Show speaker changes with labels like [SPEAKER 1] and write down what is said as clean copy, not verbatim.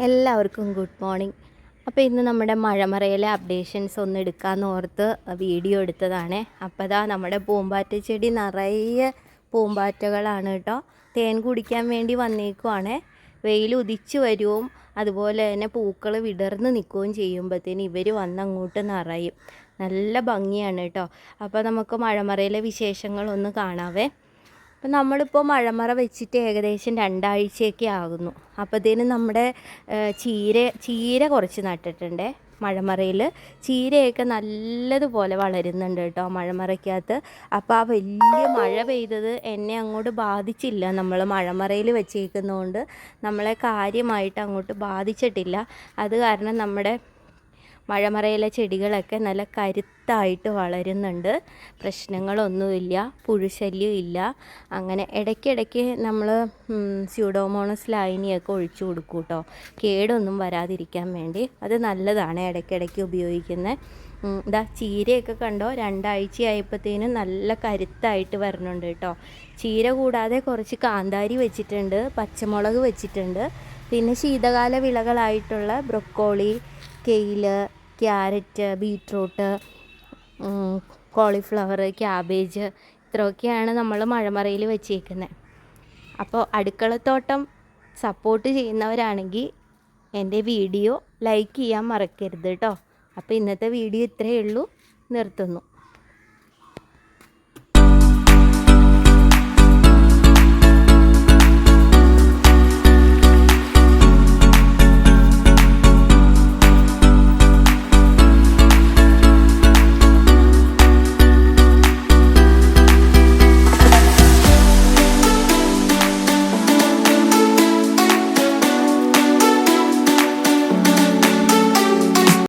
[SPEAKER 1] എല്ലാവർക്കും good morning. അപ്പോൾ ഇന്ന് നമ്മുടെ മഴമറയിലെ അപ്ഡേഷൻസ് ഒന്ന് എടുക്കാമെന്ന് ഓർത്ത് വീഡിയോ എടുത്തതാണ്. അപ്പോൾ ഇതാ നമ്മുടെ പൂമ്പാറ്റ ചെടി നിറയെ പൂമ്പാറ്റകളാണ് കേട്ടോ. തേൻ കുടിക്കാൻ വേണ്ടി വന്നേക്കുവാണ്. വെയിൽ ഉദിച്ചു വരുവും അതുപോലെ തന്നെ പൂക്കൾ വിടർന്ന് നിൽക്കുകയും ചെയ്യുമ്പോഴത്തേന് ഇവർ വന്നങ്ങോട്ട് നിറയും. നല്ല ഭംഗിയാണ് കേട്ടോ. അപ്പോൾ നമുക്ക് മഴമറയിലെ വിശേഷങ്ങളൊന്ന് കാണാവേ. അപ്പം നമ്മളിപ്പോൾ മഴമറ വെച്ചിട്ട് ഏകദേശം 2 ആഴ്ചയൊക്കെ ആകുന്നു. അപ്പോഴത്തേനും നമ്മുടെ ചീര കുറച്ച് നട്ടിട്ടുണ്ട്. മഴമറയിൽ ചീരയൊക്കെ നല്ലതുപോലെ വളരുന്നുണ്ട് കേട്ടോ മഴമറയ്ക്കകത്ത്. അപ്പോൾ ആ വലിയ മഴ പെയ്തത് എന്നെ അങ്ങോട്ട് ബാധിച്ചില്ല. നമ്മൾ മഴമറയിൽ വെച്ചേക്കുന്നതുകൊണ്ട് നമ്മളെ കാര്യമായിട്ട് അങ്ങോട്ട് ബാധിച്ചിട്ടില്ല. അത് കാരണം നമ്മുടെ മഴമറയിലെ ചെടികളൊക്കെ നല്ല കരുത്തായിട്ട് വളരുന്നുണ്ട്. പ്രശ്നങ്ങളൊന്നുമില്ല, പുഴുശല്യം ഇല്ല. അങ്ങനെ ഇടയ്ക്കിടയ്ക്ക് നമ്മൾ സ്യൂഡോമോണസ് ലായനിയൊക്കെ ഒഴിച്ചു കൊടുക്കും കേട്ടോ, കേടൊന്നും വരാതിരിക്കാൻ വേണ്ടി. അത് നല്ലതാണ് ഇടയ്ക്കിടയ്ക്ക് ഉപയോഗിക്കുന്നത്. ചീരയൊക്കെ കണ്ടോ, 2 ആഴ്ചയായപ്പോഴത്തേനും നല്ല കരുത്തായിട്ട് വരുന്നുണ്ട് കേട്ടോ. ചീര കൂടാതെ കുറച്ച് കാന്താരി വെച്ചിട്ടുണ്ട്, പച്ചമുളക് വെച്ചിട്ടുണ്ട്, പിന്നെ ശീതകാല വിളകളായിട്ടുള്ള broccoli, kale, carrot, beetroot, cauliflower, cabbage, ഇത്രയൊക്കെയാണ് നമ്മൾ മഴമറയിൽ വെച്ചേക്കുന്നത്. അപ്പോൾ അടുക്കളത്തോട്ടം സപ്പോർട്ട് ചെയ്യുന്നവരാണെങ്കിൽ എൻ്റെ വീഡിയോ ലൈക്ക് ചെയ്യാൻ മറക്കരുത് കേട്ടോ. അപ്പോൾ ഇന്നത്തെ വീഡിയോ ഇത്രയേ ഉള്ളൂ, നിർത്തുന്നു.